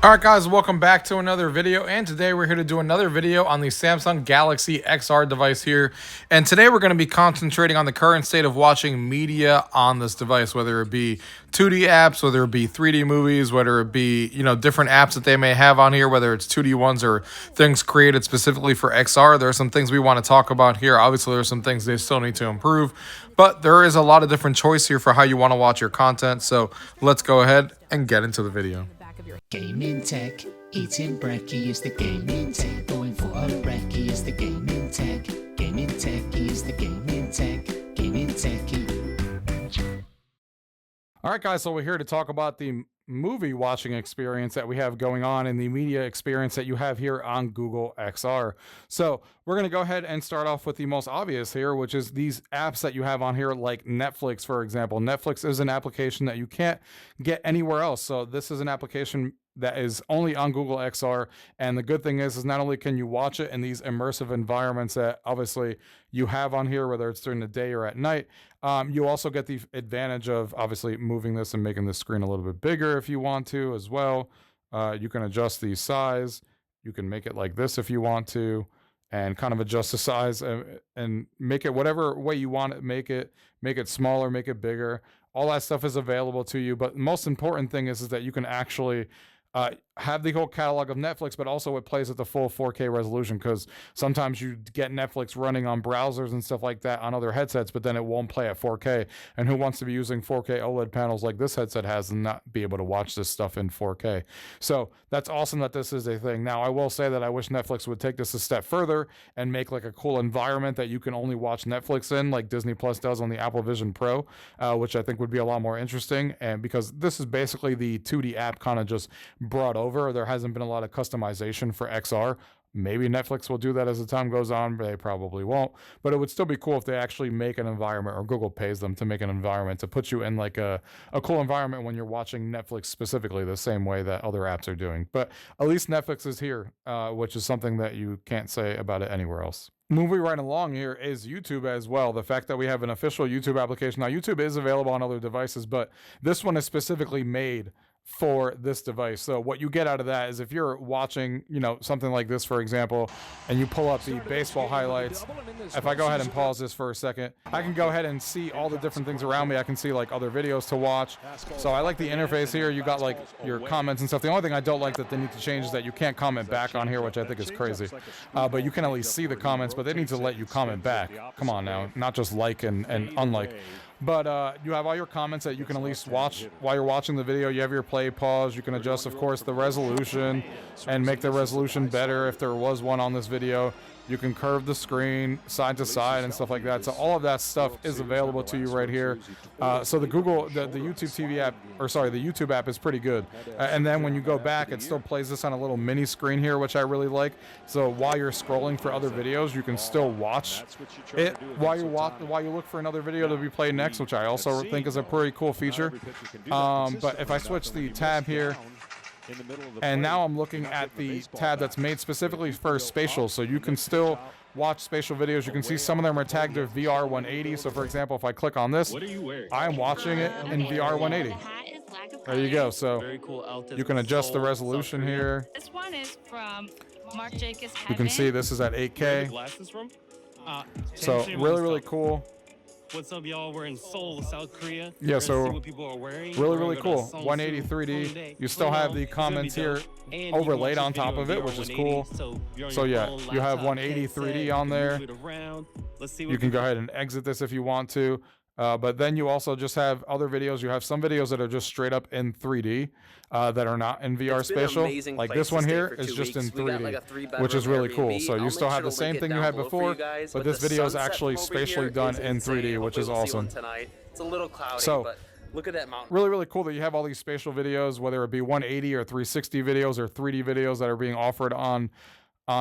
Alright guys, welcome back to another video, and today we're here to do another video on the Samsung Galaxy XR device here. And today we're going to be concentrating on the current state of watching media on this device, whether it be 2D apps, whether it be 3D movies, whether it be, different apps that they may have on here, whether it's 2D ones or things created specifically for XR. There are some things we want to talk about here. Obviously, there's some things they still need to improve, but there is a lot of different choice here for how you want to watch your content. So let's go ahead and get into the video. Gaming tech, eating brekkie is the gaming tech. Going for a brekkie is the gaming tech. Gaming tech is the gaming tech. Gaming techie. All right, guys, so we're here to talk about the movie watching experience that we have going on and the media experience that you have here on Google XR. So we're going to go ahead and start off with the most obvious here, which is these apps that you have on here, like Netflix, for example. Netflix is an application that you can't get anywhere else. So this is an application that is only on Google XR. And the good thing is not only can you watch it in these immersive environments that obviously you have on here, whether it's during the day or at night, you also get the advantage of obviously moving this and making the screen a little bit bigger if you want to as well. You can adjust the size. You can make it like this if you want to, and kind of adjust the size and make it whatever way you want it. Make it smaller, make it bigger. All that stuff is available to you. But the most important thing is that you can actually have the whole catalog of Netflix, but also it plays at the full 4K resolution, because sometimes you get Netflix running on browsers and stuff like that on other headsets, but then it won't play at 4K. And who wants to be using 4K OLED panels like this headset has and not be able to watch this stuff in 4K? So that's awesome that this is a thing. Now, I will say that I wish Netflix would take this a step further and make like a cool environment that you can only watch Netflix in, like Disney Plus does on the Apple Vision Pro, which I think would be a lot more interesting. And because this is basically the 2D app kind of just brought over. There hasn't been a lot of customization for XR. Maybe Netflix will do that as the time goes on, but they probably won't. But it would still be cool if they actually make an environment, or Google pays them to make an environment to put you in like a cool environment when you're watching Netflix specifically, the same way that other apps are doing. But at least Netflix is here, which is something that you can't say about it anywhere else. Moving right along here is YouTube as well. The fact that we have an official YouTube application. Now, YouTube is available on other devices, but this one is specifically made for this device. So what you get out of that is if you're watching, something like this, for example, and you pull up the baseball highlights, if I go ahead and pause this for a second, I can go ahead and see all the different things around me. I can see like other videos to watch. So I like the interface here. You got like your comments and stuff. The only thing I don't like that they need to change is that you can't comment back on here, which I think is crazy. But you can at least see the comments, but they need to let you comment back. Come on now, not just like and unlike. But you have all your comments that you can at least watch while you're watching the video. You have your play, pause. You can adjust, of course, the resolution and make the resolution better if there was one on this video. You can curve the screen side to side and stuff like that. So all of that stuff is available to you right here. So the YouTube TV app, or sorry, the YouTube app is pretty good. And then when you go back, it still plays this on a little mini screen here, which I really like. So while you're scrolling for other videos, you can still watch it while you look for another video to be played next, which I also think is a pretty cool feature. But if I switch the tab here, and now I'm looking at the tab that's made specifically for spatial, so you can still watch spatial videos. You can see some of them are tagged to VR 180. So for example, if I click on this, I'm watching it in VR 180. There you go. So you can adjust the resolution here. This one is from Marc Jacobs. You can see this is at 8K. So really cool. What's up, y'all? We're in Seoul, South Korea. Yeah, so what people are wearing. really cool. 180 3D. You still have the comments here overlaid on top of it, which is cool. So yeah, you have 180 3D on there. You can go ahead and exit this if you want to. But then you also just have other videos. You have some videos that are just straight up in 3D that are not in VR spatial. Like this one here is just in 3D, which is really cool. So you still have the same thing you had before, but this video is actually spatially done in 3D, which is awesome. It's a little cloudy, so but look at that mountain. Really cool that you have all these spatial videos, whether it be 180 or 360 videos or 3D videos that are being offered on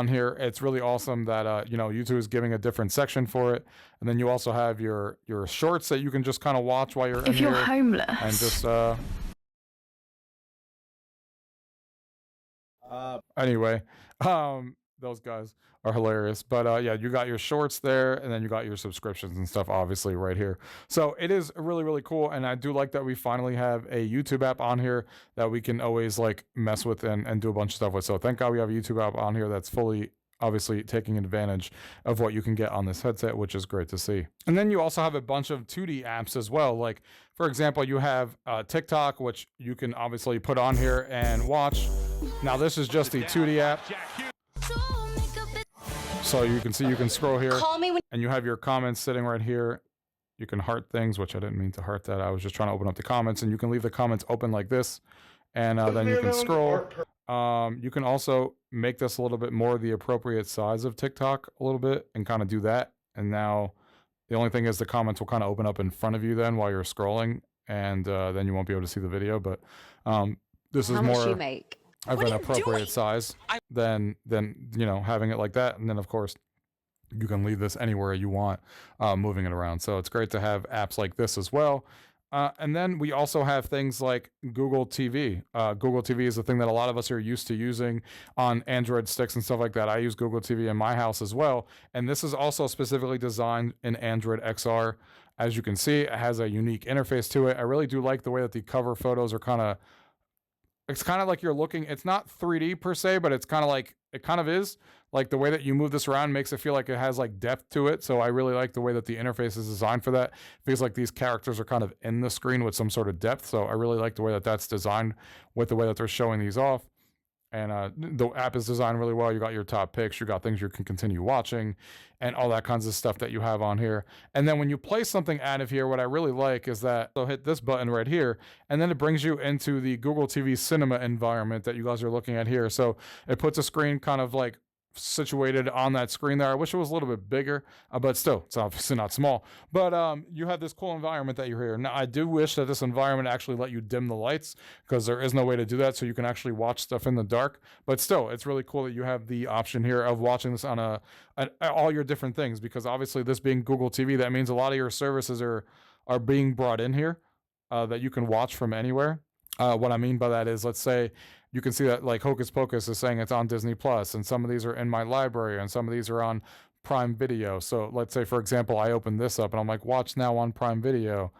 here. It's really awesome that YouTube is giving a different section for it. And then you also have your shorts that you can just kind of watch while you're in here. If you're homeless and just anyway, Those guys are hilarious. But yeah, you got your shorts there, and then you got your subscriptions and stuff, obviously, right here. So it is really, really cool. And I do like that we finally have a YouTube app on here that we can always like mess with and do a bunch of stuff with. So thank God we have a YouTube app on here that's fully obviously taking advantage of what you can get on this headset, which is great to see. And then you also have a bunch of 2D apps as well. Like, for example, you have TikTok, which you can obviously put on here and watch. Now, this is just the 2D app. So you can see, you can scroll here and you have your comments sitting right here. You can heart things, which I didn't mean to heart that. I was just trying to open up the comments, and you can leave the comments open like this. And then you can scroll. You can also make this a little bit more the appropriate size of TikTok a little bit and kind of do that. And now the only thing is the comments will kind of open up in front of you then while you're scrolling, and then you won't be able to see the video. But this is more of an appropriate size than you know, having it like that. And then of course you can leave this anywhere you want, moving it around. So it's great to have apps like this as well. And then we also have things like Google TV. Google TV is the thing that a lot of us are used to using on Android sticks and stuff like that. I use Google TV in my house as well. And this is also specifically designed in Android XR. As you can see, it has a unique interface to it. I really do like the way that the cover photos are it's kind of like you're looking, it's not 3D per se, but it's kind of like, it kind of is. Like the way that you move this around makes it feel like it has like depth to it. So I really like the way that the interface is designed for that. It feels like these characters are kind of in the screen with some sort of depth. So I really like the way that that's designed with the way that they're showing these off. And the app is designed really well. You got your top picks, you got things you can continue watching, and all that kinds of stuff that you have on here. And then when you play something out of here, what I really like is that they'll hit this button right here, and then it brings you into the Google TV Cinema environment that you guys are looking at here. So it puts a screen kind of like situated on that screen there. I wish it was a little bit bigger, but still, it's obviously not small. But you have this cool environment that you're here. Now, I do wish that this environment actually let you dim the lights, because there is no way to do that, so you can actually watch stuff in the dark. But still, it's really cool that you have the option here of watching this on all your different things, because obviously this being Google TV, that means a lot of your services are being brought in here that you can watch from anywhere. What I mean by that is, let's say you can see that like Hocus Pocus is saying it's on Disney Plus, and some of these are in my library, and some of these are on Prime Video. So let's say, for example, I open this up and I'm like, watch now on Prime Video.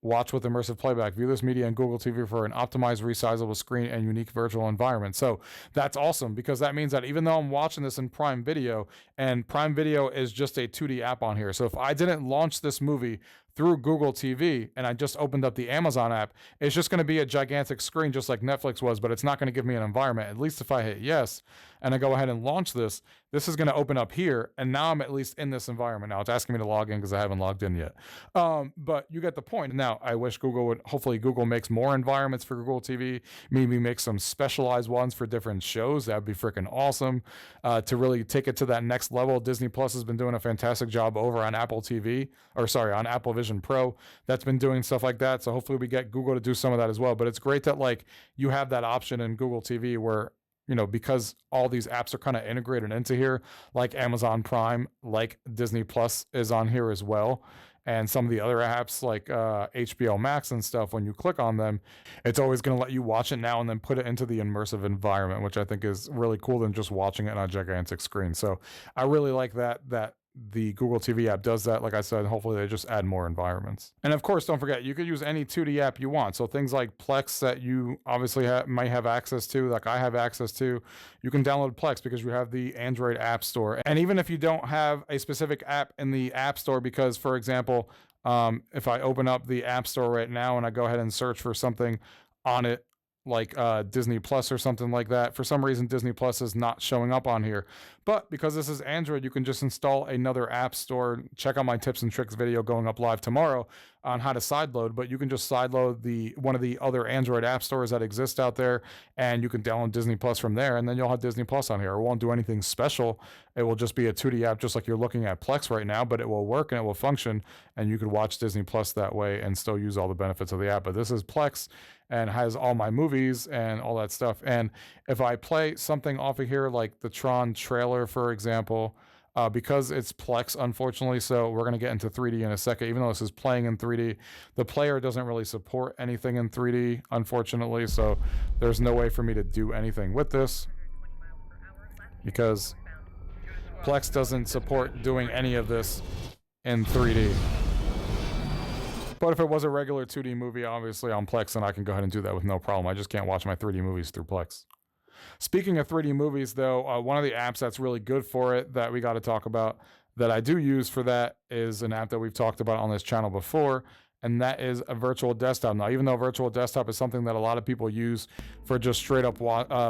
Watch with immersive playback. View this media in Google TV for an optimized, resizable screen and unique virtual environment. So that's awesome, because that means that even though I'm watching this in Prime Video, and Prime Video is just a 2D app on here. So if I didn't launch this movie through Google TV and I just opened up the Amazon app, it's just going to be a gigantic screen just like Netflix was, but it's not going to give me an environment. At least if I hit yes and I go ahead and launch this, this is going to open up here, and now I'm at least in this environment. Now it's asking me to log in because I haven't logged in yet. But you get the point. Now I wish hopefully Google makes more environments for Google TV, maybe make some specialized ones for different shows. That'd be freaking awesome, to really take it to that next level. Disney Plus has been doing a fantastic job over on Apple TV, on Apple Vision Pro. That's been doing stuff like that. So hopefully we get Google to do some of that as well. But it's great that like you have that option in Google TV where, you know, because all these apps are kind of integrated into here, like Amazon Prime, like Disney Plus is on here as well. And some of the other apps like HBO Max and stuff, when you click on them, it's always going to let you watch it now and then put it into the immersive environment, which I think is really cool than just watching it on a gigantic screen. So I really like that the Google TV app does that. Like I said, hopefully they just add more environments. And of course, don't forget, you could use any 2D app you want. So things like Plex that you obviously might have access to, like I have access to, you can download Plex because you have the Android App Store. And even if you don't have a specific app in the App Store, because for example, if I open up the App Store right now and I go ahead and search for something on it, like Disney Plus or something like that, for some reason Disney Plus is not showing up on here. But because this is Android, you can just install another app store. Check out my tips and tricks video going up live tomorrow on how to sideload, but you can just sideload one of the other Android app stores that exist out there, and you can download Disney Plus from there, and then you'll have Disney Plus on here. It won't do anything special. It will just be a 2D app, just like you're looking at Plex right now, but it will work and it will function, and you could watch Disney Plus that way and still use all the benefits of the app. But this is Plex and has all my movies and all that stuff. And if I play something off of here, like the Tron trailer, for example, because it's Plex, unfortunately, so we're going to get into 3D in a second. Even though this is playing in 3D, the player doesn't really support anything in 3D, unfortunately, so there's no way for me to do anything with this because Plex doesn't support doing any of this in 3D. But if it was a regular 2D movie, obviously on Plex, then I can go ahead and do that with no problem. I just can't watch my 3D movies through Plex. Speaking of 3D movies, though, one of the apps that's really good for it that we got to talk about that I do use for that is an app that we've talked about on this channel before, and that is a virtual desktop. Now, even though virtual desktop is something that a lot of people use for just straight up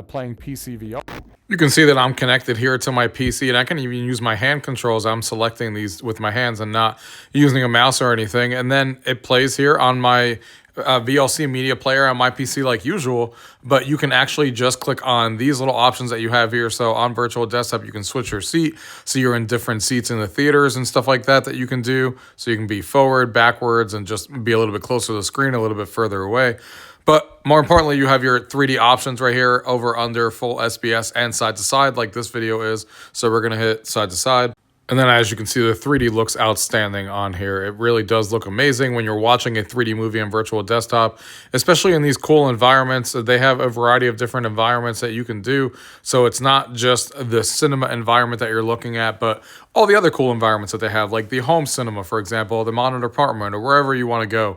playing PC VR, you can see that I'm connected here to my PC, and I can even use my hand controls. I'm selecting these with my hands and not using a mouse or anything, and then it plays here on my VLC media player on my PC like usual, but you can actually just click on these little options that you have here. So on virtual desktop, you can switch your seat. So you're in different seats in the theaters and stuff like that you can do. So you can be forward, backwards, and just be a little bit closer to the screen, a little bit further away. But more importantly, you have your 3D options right here, over, under, full SBS, and side to side like this video is. So we're gonna hit side to side. And then as you can see, the 3D looks outstanding on here. It really does look amazing when you're watching a 3D movie on virtual desktop, especially in these cool environments. They have a variety of different environments that you can do. So it's not just the cinema environment that you're looking at, but all the other cool environments that they have, like the home cinema, for example, the modern apartment, or wherever you want to go.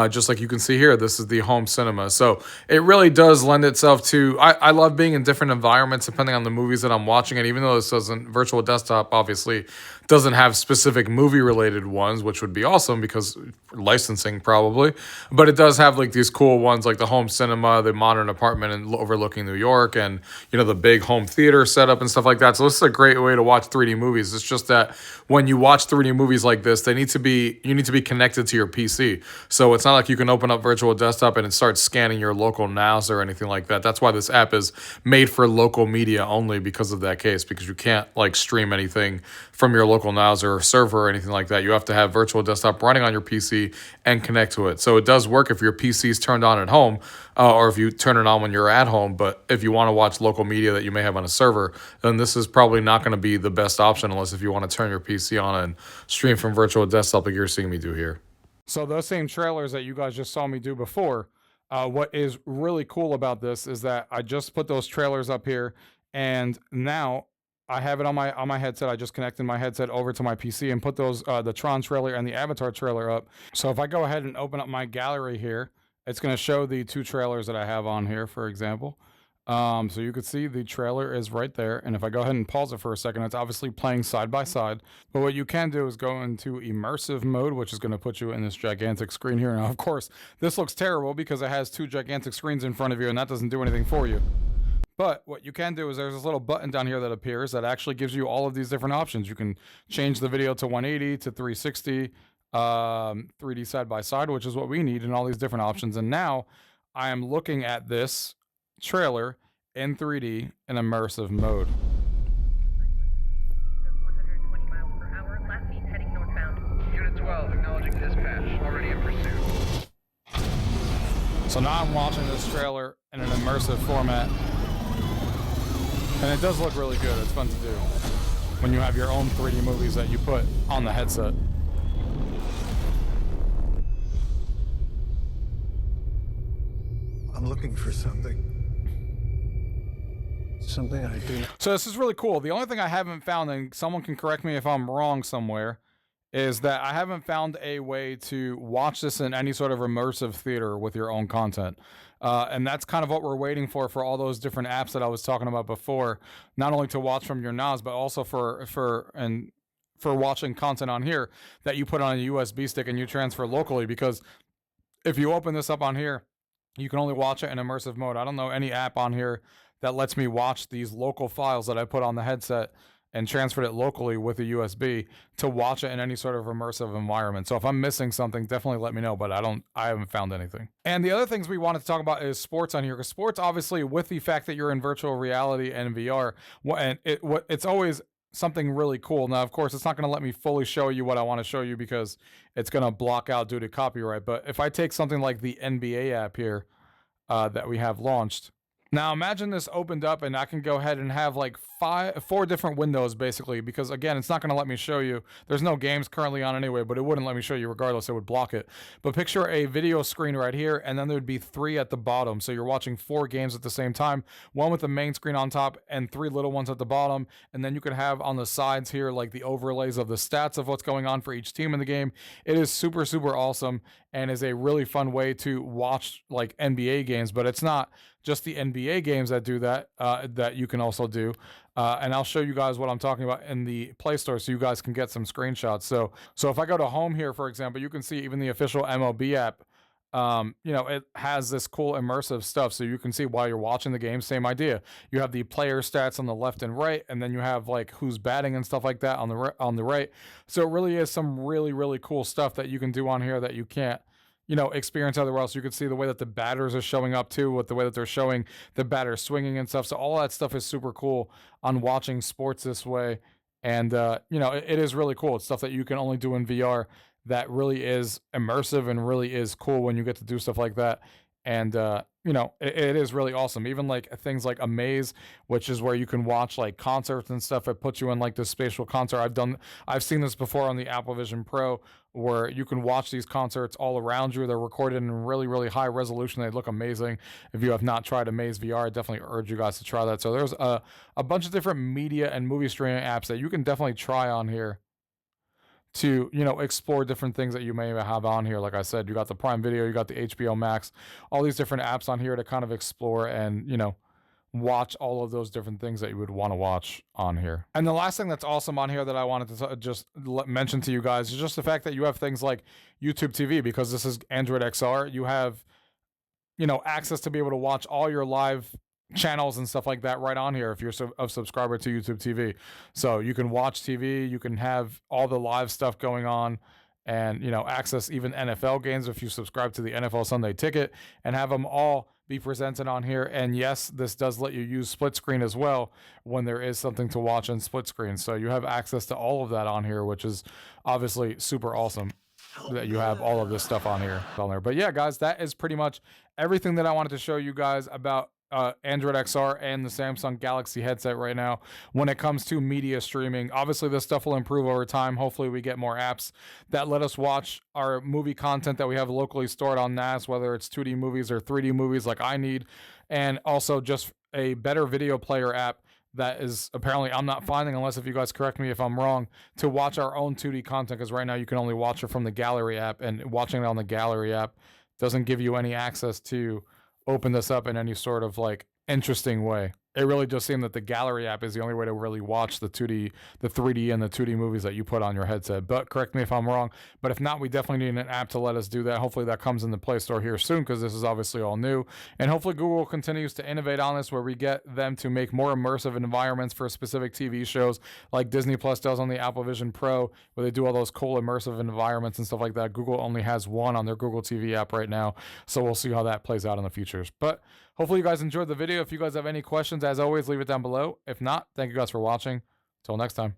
Just like you can see here, this is the home cinema. So it really does lend itself to, I love being in different environments depending on the movies that I'm watching. And even though this doesn't, virtual desktop obviously doesn't have specific movie related ones, which would be awesome because licensing probably, but it does have like these cool ones like the home cinema, the modern apartment and overlooking New York, and you know, the big home theater setup and stuff like that. So this is a great way to watch 3D movies. It's just that when you watch 3D movies like this, you need to be connected to your PC. So it's not like you can open up virtual desktop and it starts scanning your local NAS or anything like that. That's why this app is made for local media only, because of that case, because you can't like stream anything from your local NAS or server or anything like that. You have to have virtual desktop running on your PC and connect to it. So it does work if your PC is turned on at home, or if you turn it on when you're at home. But if you want to watch local media that you may have on a server, then this is probably not going to be the best option, unless if you want to turn your PC on and stream from virtual desktop like you're seeing me do here. So those same trailers that you guys just saw me do before, what is really cool about this is that I just put those trailers up here, and now I have it on my headset. I just connected my headset over to my PC and put those the Tron trailer and the Avatar trailer up. So if I go ahead and open up my gallery here, it's going to show the two trailers that I have on here, for example. So you can see the trailer is right there. And if I go ahead and pause it for a second, it's obviously playing side by side. But what you can do is go into immersive mode, which is going to put you in this gigantic screen here. Now, of course, this looks terrible because it has two gigantic screens in front of you, and that doesn't do anything for you. But what you can do is there's this little button down here that appears that actually gives you all of these different options. You can change the video to 180, to 360, 3D side by side, which is what we need, and all these different options. And now I am looking at this trailer in 3D in immersive mode. 120 miles per hour, last seen heading northbound. Unit 12, acknowledging dispatch. Already in pursuit. So now I'm watching this trailer in an immersive format, and it does look really good. It's fun to do when you have your own 3D movies that you put on the headset. I'm looking for something. Something I do. So this is really cool. The only thing I haven't found, and someone can correct me if I'm wrong somewhere, is that I haven't found a way to watch this in any sort of immersive theater with your own content. And that's kind of what we're waiting for all those different apps that I was talking about before, not only to watch from your NAS, but also for watching content on here that you put on a USB stick and you transfer locally. Because if you open this up on here, you can only watch it in immersive mode. I don't know any app on here that lets me watch these local files that I put on the headset and transferred it locally with a USB to watch it in any sort of immersive environment. So if I'm missing something, definitely let me know, but I haven't found anything. And the other things we wanted to talk about is sports on here, because sports, obviously, with the fact that you're in virtual reality and VR, it's always something really cool. Now, of course, it's not going to let me fully show you what I want to show you because it's going to block out due to copyright. But if I take something like the NBA app here that we have launched, Now imagine this opened up and I can go ahead and have like 4 different windows basically, because again, it's not going to let me show you. There's no games currently on anyway, but it wouldn't let me show you regardless. It would block it. But picture a video screen right here, and then there'd be 3 at the bottom. So you're watching 4 games at the same time, one with the main screen on top and 3 little ones at the bottom. And then you could have on the sides here like the overlays of the stats of what's going on for each team in the game. It is super, super awesome and is a really fun way to watch like NBA games, but it's not just the NBA games that do that, that you can also do. And I'll show you guys what I'm talking about in the Play Store so you guys can get some screenshots. So if I go to home here, for example, you can see even the official MLB app, you know, it has this cool immersive stuff. So you can see while you're watching the game, same idea. You have the player stats on the left and right, and then you have like who's batting and stuff like that on the right. So it really is some really, really cool stuff that you can do on here that you can't, you know, experience otherwise else. You can see the way that the batters are showing up too, with the way that they're showing the batter swinging and stuff. So all that stuff is super cool on watching sports this way. And, you know, it is really cool. It's stuff that you can only do in VR that really is immersive and really is cool when you get to do stuff like that. And, you know, it is really awesome. Even like things like Amaze, which is where you can watch like concerts and stuff. It puts you in like this spatial concert. I've seen this before on the Apple Vision Pro, where you can watch these concerts all around you. They're recorded in really, really high resolution. They look amazing. If you have not tried Amaze VR, I definitely urge you guys to try that. So there's a bunch of different media and movie streaming apps that you can definitely try on here to, you know, explore different things that you may have on here. Like I said, you got the Prime Video, you got the HBO Max, all these different apps on here to kind of explore and, you know, watch all of those different things that you would want to watch on here. And the last thing that's awesome on here that I wanted to just mention to you guys is just the fact that you have things like YouTube TV, because this is Android XR. You have, you know, access to be able to watch all your live channels and stuff like that right on here if you're a subscriber to YouTube TV. So you can watch TV, you can have all the live stuff going on, and, you know, access even NFL games if you subscribe to the NFL Sunday Ticket, and have them all be presented on here. And yes, this does let you use split screen as well when there is something to watch in split screen. So you have access to all of that on here, which is obviously super awesome that you have all of this stuff on here. But yeah, guys, that is pretty much everything that I wanted to show you guys about Android XR and the Samsung Galaxy headset right now when it comes to media streaming. Obviously this stuff will improve over time. Hopefully we get more apps that let us watch our movie content that we have locally stored on NAS, whether it's 2D movies or 3D movies like I need, and also just a better video player app that is apparently I'm not finding, unless if you guys correct me if I'm wrong, to watch our own 2D content, because right now you can only watch it from the gallery app, and watching it on the gallery app doesn't give you any access to open this up in any sort of like interesting way. It really just seemed that the gallery app is the only way to really watch the 2D, the 3D and the 2D movies that you put on your headset. But correct me if I'm wrong. But if not, we definitely need an app to let us do that. Hopefully that comes in the Play Store here soon, because this is obviously all new. And hopefully Google continues to innovate on this, where we get them to make more immersive environments for specific TV shows like Disney Plus does on the Apple Vision Pro, where they do all those cool immersive environments and stuff like that. Google only has one on their Google TV app right now. So we'll see how that plays out in the futures. But hopefully you guys enjoyed the video. If you guys have any questions, as always, leave it down below. If not, thank you guys for watching. Till next time.